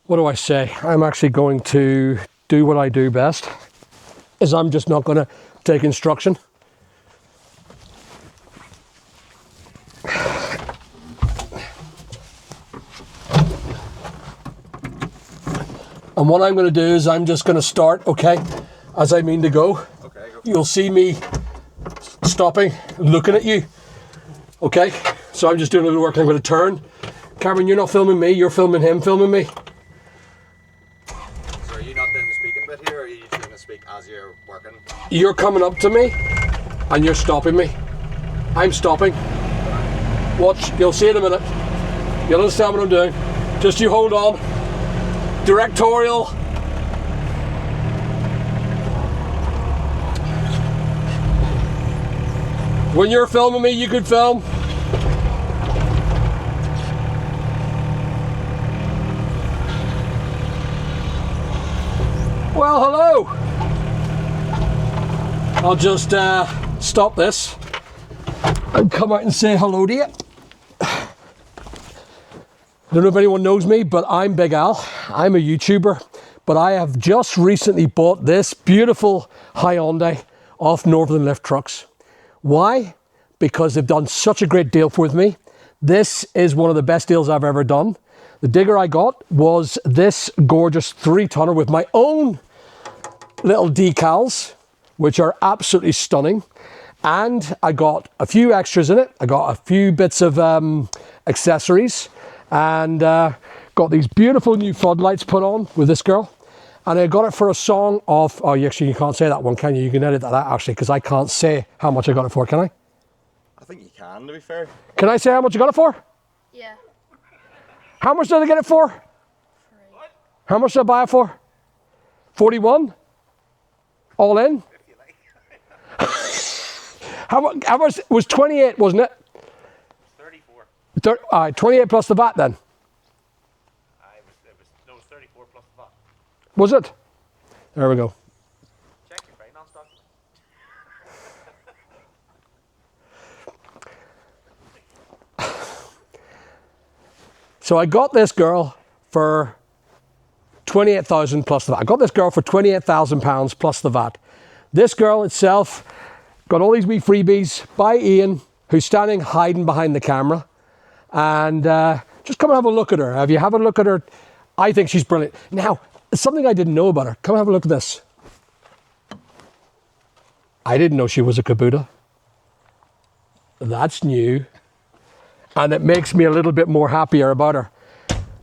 what do I say? I'm actually going to do what I do best, is I'm just not going to take instruction. And what I'm going to do is I'm just going to start, okay, as I mean to go. Okay, go. You'll see me stopping, looking at you. Okay, so I'm just doing a little work. I'm going to turn. Cameron, you're not filming me, you're filming him, filming me. So are you not doing the speaking bit here, or are you just going to speak as you're working? You're coming up to me and you're stopping me. I'm stopping. Watch, you'll see in a minute. You'll understand what I'm doing. Just you hold on. Directorial. When you're filming me, you could film. Well, hello. I'll just stop this and come out and say hello to you. I don't know if anyone knows me, but I'm Big Al. I'm a YouTuber, but I have just recently bought this beautiful Hyundai off Northern Lift Trucks. Why? Because they've done such a great deal with me. This is one of the best deals I've ever done. The digger I got was this gorgeous 3-tonner with my own little decals, which are absolutely stunning. And I got a few extras in it. I got a few bits of accessories, and got these beautiful new floodlights put on with this girl. And I got it for a song of, oh, actually you can't say that one, can you? You can edit that out actually, because I can't say how much I got it for, can I? I think you can, to be fair. Can I say how much I got it for? Yeah. How much did I get it for? What? How much did I buy it for? 41? All in? How much was 28, wasn't it? 34. All right, 28 plus the VAT then. It was 34 plus the VAT. Was it? There we go. Check your finance document. So I got this girl for 28,000 plus the VAT. I got this girl for £28,000 plus the VAT. This girl itself got all these wee freebies by Ian, who's standing hiding behind the camera. And just come and have a look at her. Have you have a look at her? I think she's brilliant. Now, something I didn't know about her. Come and have a look at this. I didn't know she was a Kubota. That's new. And it makes me a little bit more happier about her.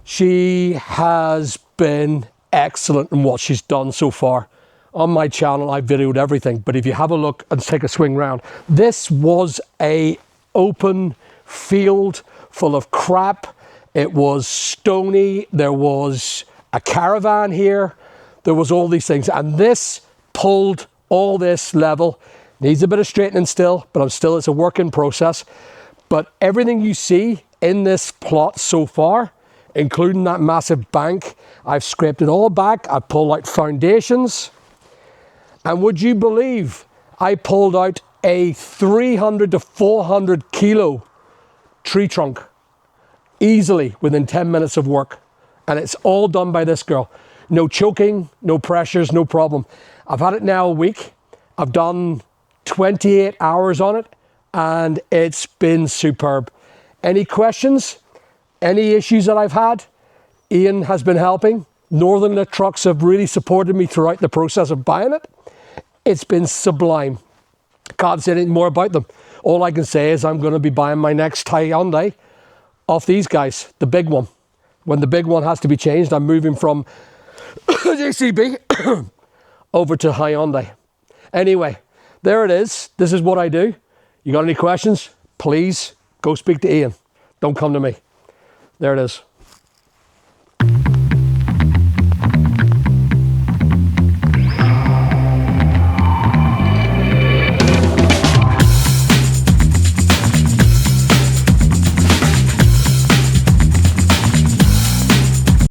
She has been excellent in what she's done so far. On my channel, I videoed everything, but if you have a look and take a swing round, this was a open field full of crap. It was stony. There was a caravan here. There was all these things, and this pulled all this level. Needs a bit of straightening still, but it's a work in process. But everything you see in this plot so far, including that massive bank, I've scraped it all back. I pulled out foundations. And would you believe I pulled out a 300 to 400 kilo tree trunk easily within 10 minutes of work. And it's all done by this girl. No choking, no pressures, no problem. I've had it now a week. I've done 28 hours on it, and it's been superb. Any questions? Any issues that I've had? Ian has been helping. Northern Lift Trucks have really supported me throughout the process of buying it. It's been sublime. Can't say anything more about them. All I can say is I'm going to be buying my next Hyundai off these guys, the big one. When the big one has to be changed, I'm moving from JCB over to Hyundai. Anyway, there it is. This is what I do. You got any questions? Please go speak to Ian. Don't come to me. There it is.